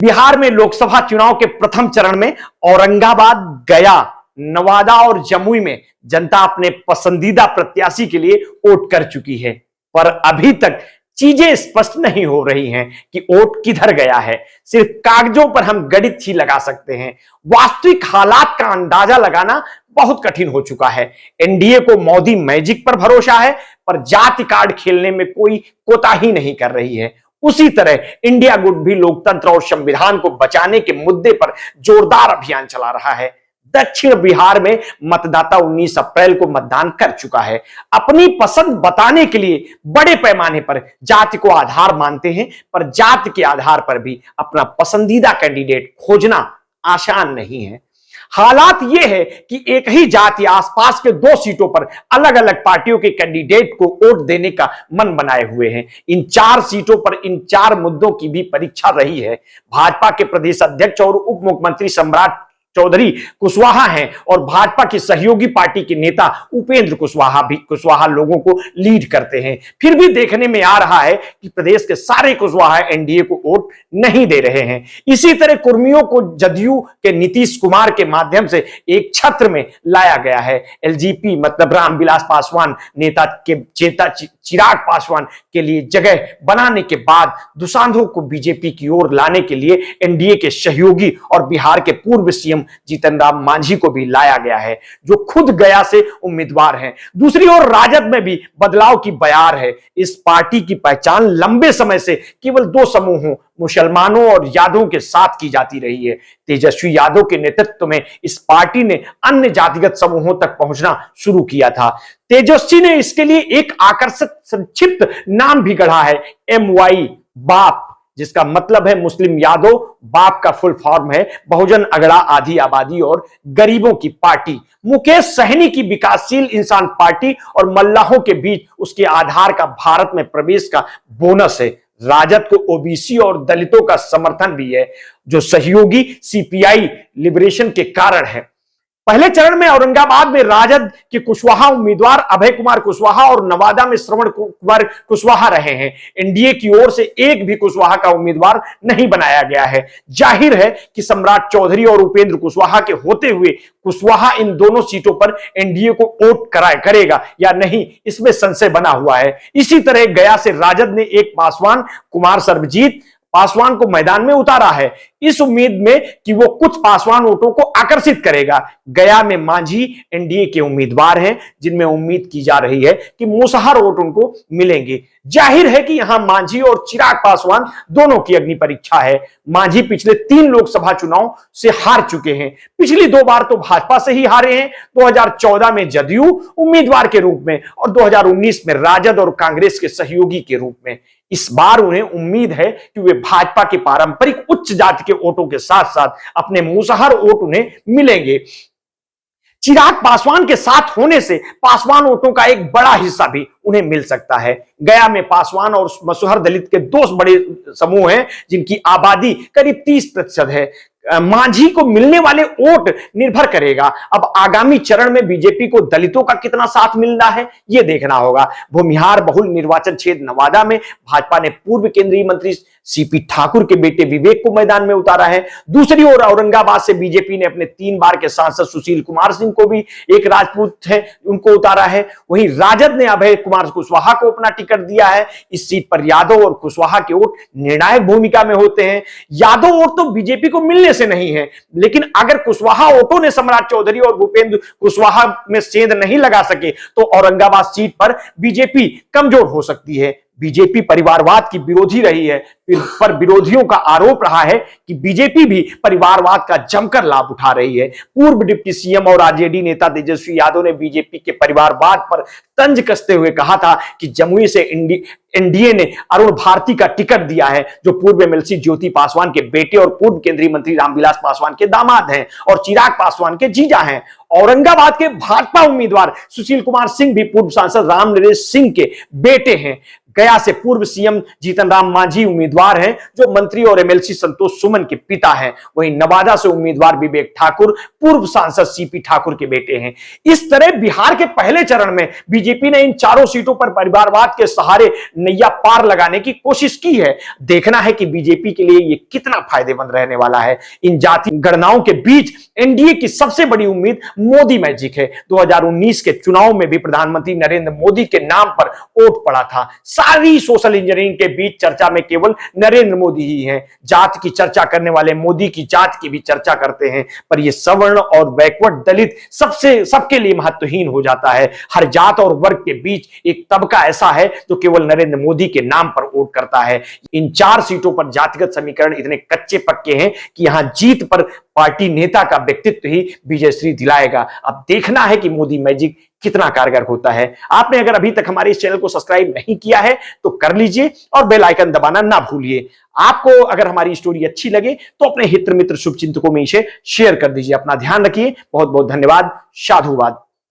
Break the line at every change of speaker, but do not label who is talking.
बिहार में लोकसभा चुनाव के प्रथम चरण में औरंगाबाद, गया, नवादा और जमुई में जनता अपने पसंदीदा प्रत्याशी के लिए वोट कर चुकी है, पर अभी तक चीजें स्पष्ट नहीं हो रही हैं कि वोट किधर गया है। सिर्फ कागजों पर हम गणित ही लगा सकते हैं, वास्तविक हालात का अंदाजा लगाना बहुत कठिन हो चुका है। एनडीए को मोदी मैजिक पर भरोसा है, पर जाति कार्ड खेलने में कोई कोताही नहीं कर रही है। उसी तरह इंडिया गुट भी लोकतंत्र और संविधान को बचाने के मुद्दे पर जोरदार अभियान चला रहा है। दक्षिण बिहार में मतदाता 19 अप्रैल को मतदान कर चुका है। अपनी पसंद बताने के लिए बड़े पैमाने पर जाति को आधार मानते हैं, पर जाति के आधार पर भी अपना पसंदीदा कैंडिडेट खोजना आसान नहीं है। हालात यह है कि एक ही जाति आसपास के 2 सीटों पर अलग अलग पार्टियों के कैंडिडेट को वोट देने का मन बनाए हुए हैं। इन 4 सीटों पर इन 4 मुद्दों की भी परीक्षा रही है। भाजपा के प्रदेश अध्यक्ष और उप मुख्यमंत्री सम्राट चौधरी कुशवाहा हैं और भाजपा की सहयोगी पार्टी के नेता उपेंद्र कुशवाहा लोगों को लीड करते हैं। फिर भी देखने में आ रहा है कि प्रदेश के सारे कुशवाहा एनडीए को वोट नहीं दे रहे हैं। इसी तरह कुर्मियों को जदयू के नीतीश कुमार के माध्यम से एक छत्र में लाया गया है। एलजेपी मतलब रामविलास पासवान नेता के चिराग पासवान के लिए जगह बनाने के बाद दुसांधों को बीजेपी की ओर लाने के लिए एनडीए के सहयोगी और बिहार के पूर्व सीएम जीतन राम मांझी को भी लाया गया है, जो खुद गया से उम्मीदवार हैं। दूसरी ओर राजद में भी बदलाव की बयार है। इस पार्टी की पहचान लंबे समय से केवल 2 समूहों मुसलमानों और यादवों के साथ की जाती रही है। तेजस्वी यादव के नेतृत्व में इस पार्टी ने अन्य जातिगत समूहों तक पहुंचना शुरू किया था। तेजस्वी ने इसके लिए एक आकर्षक संक्षिप्त नाम भी गढ़ा है, MY बाप, जिसका मतलब है मुस्लिम यादव। बाप का फुल फॉर्म है बहुजन अगड़ा आधी आबादी और गरीबों की पार्टी। मुकेश सहनी की विकासशील इंसान पार्टी और मल्लाहों के बीच उसके आधार का भारत में प्रवेश का बोनस है। राजद को ओबीसी और दलितों का समर्थन भी है, जो सहयोगी सीपीआई लिबरेशन के कारण है। पहले चरण में औरंगाबाद में राजद के कुशवाहा उम्मीदवार अभय कुमार कुशवाहा और नवादा में श्रवण कुमार कुशवाहा रहे हैं। एनडीए की ओर से एक भी कुशवाहा का उम्मीदवार नहीं बनाया गया है। जाहिर है कि सम्राट चौधरी और उपेंद्र कुशवाहा के होते हुए कुशवाहा इन दोनों सीटों पर एनडीए को वोट करेगा या नहीं, इसमें संशय बना हुआ है। इसी तरह गया से राजद ने एक पासवान कुमार सर्वजीत पासवान को मैदान में उतारा है, इस उम्मीद में कि वो कुछ पासवान वोटों को आकर्षित करेगा। गया में मांझी एनडीए के उम्मीदवार हैं, जिनमें उम्मीद की जा रही है कि मुसहर वोट उनको मिलेंगे। जाहिर है कि यहां मांझी और चिराग पासवान दोनों की अग्नि परीक्षा है। मांझी पिछले 3 लोकसभा चुनाव से हार चुके हैं। पिछली 2 बार तो भाजपा से ही हारे हैं, 2014 में जदयू उम्मीदवार के रूप में और 2019 में राजद और कांग्रेस के सहयोगी के रूप में। इस बार उन्हें उम्मीद है कि वे भाजपा के पारंपरिक उच्च जाति के वोटों के साथ साथ अपने मुसहर वोट उन्हें मिलेंगे। चिराग पासवान के साथ होने से पासवान वोटों का एक बड़ा हिस्सा भी उन्हें मिल सकता है। गया में पासवान और मसहर दलित के 2 बड़े समूह हैं, जिनकी आबादी करीब 30% है। मांझी को मिलने वाले वोट निर्भर करेगा अब आगामी चरण में बीजेपी को दलितों का कितना साथ मिलना है, यह देखना होगा। भूमिहार बहुल निर्वाचन क्षेत्र नवादा में भाजपा ने पूर्व केंद्रीय मंत्री सीपी ठाकुर के बेटे विवेक को मैदान में उतारा है। दूसरी ओर औरंगाबाद से बीजेपी ने अपने 3 बार के सांसद सुशील कुमार सिंह को भी, एक राजपूत है, उनको उतारा है। वहीं राजद ने अभय कुमार कुशवाहा को अपना टिकट दिया है। इस सीट पर यादव और कुशवाहा के वोट निर्णायक भूमिका में होते हैं। यादव वोट तो बीजेपी को मिलने से नहीं है, लेकिन अगर कुशवाहा वोटों ने सम्राट चौधरी और भूपेंद्र कुशवाहा में सेंध नहीं लगा सके तो औरंगाबाद सीट पर बीजेपी कमजोर हो सकती है। बीजेपी परिवारवाद की विरोधी रही है, पर विरोधियों का आरोप रहा है कि बीजेपी भी परिवारवाद का जमकर लाभ उठा रही है। पूर्व डिप्टी सीएम और आरजेडी नेता तेजस्वी यादव ने बीजेपी के परिवारवाद पर तंज कसते हुए कहा था कि जमुई से एनडीए ने अरुण भारती का टिकट दिया है, जो पूर्व एमएलसी ज्योति पासवान के बेटे और पूर्व केंद्रीय मंत्री रामविलास पासवान के दामाद हैं और चिराग पासवान के जीजा हैं। औरंगाबाद के भाजपा उम्मीदवार सुशील कुमार सिंह भी पूर्व सांसद राम नरेश सिंह के बेटे हैं। गया से पूर्व सीएम जीतन राम मांझी उम्मीदवार हैं, जो मंत्री और एमएलसी संतोष सुमन के पिता हैं। वहीं नवादा से उम्मीदवार विवेक ठाकुर पूर्व सांसद सीपी ठाकुर के बेटे हैं। इस तरह बिहार के पहले चरण में बीजेपी ने इन चारों सीटों पर परिवारवाद के सहारे नैया पार लगाने की कोशिश की है। देखना है कि बीजेपी के लिए यह कितना फायदेमंद रहने वाला है। इन जाति गणनाओं के बीच एनडीए की सबसे बड़ी उम्मीद मोदी मैजिक है। 2019 के चुनाव में भी प्रधानमंत्री नरेंद्र मोदी के नाम पर वोट पड़ा था। सारी सोशल इंजीनियरिंग के बीच चर्चा में केवल नरेंद्र मोदी ही हैं। जात की चर्चा करने वाले मोदी की जात की भी चर्चा करते हैं, पर यह सवर्ण और बैकवर्ड दलित सबके लिए महत्वहीन हो जाता है। हर जात और वर्ग के बीच एक तबका ऐसा है जो केवल नरेंद्र मोदी के नाम पर वोट करता है। इन 4 सीटों पर जातिगत समीकरण इतने कच्चे पक्के हैं कि यहां जीत पर पार्टी नेता का व्यक्तित्व ही विजयश्री दिलाएगा। अब देखना है कि मोदी मैजिक कितना कारगर होता है। आपने अगर अभी तक हमारे इस चैनल को सब्सक्राइब नहीं किया है तो कर लीजिए और बेल आइकन दबाना ना भूलिए। आपको अगर हमारी स्टोरी अच्छी लगे तो अपने हित मित्र शुभचिंतकों में इसे शेयर कर दीजिए। अपना ध्यान रखिए। बहुत बहुत धन्यवाद। साधुवाद।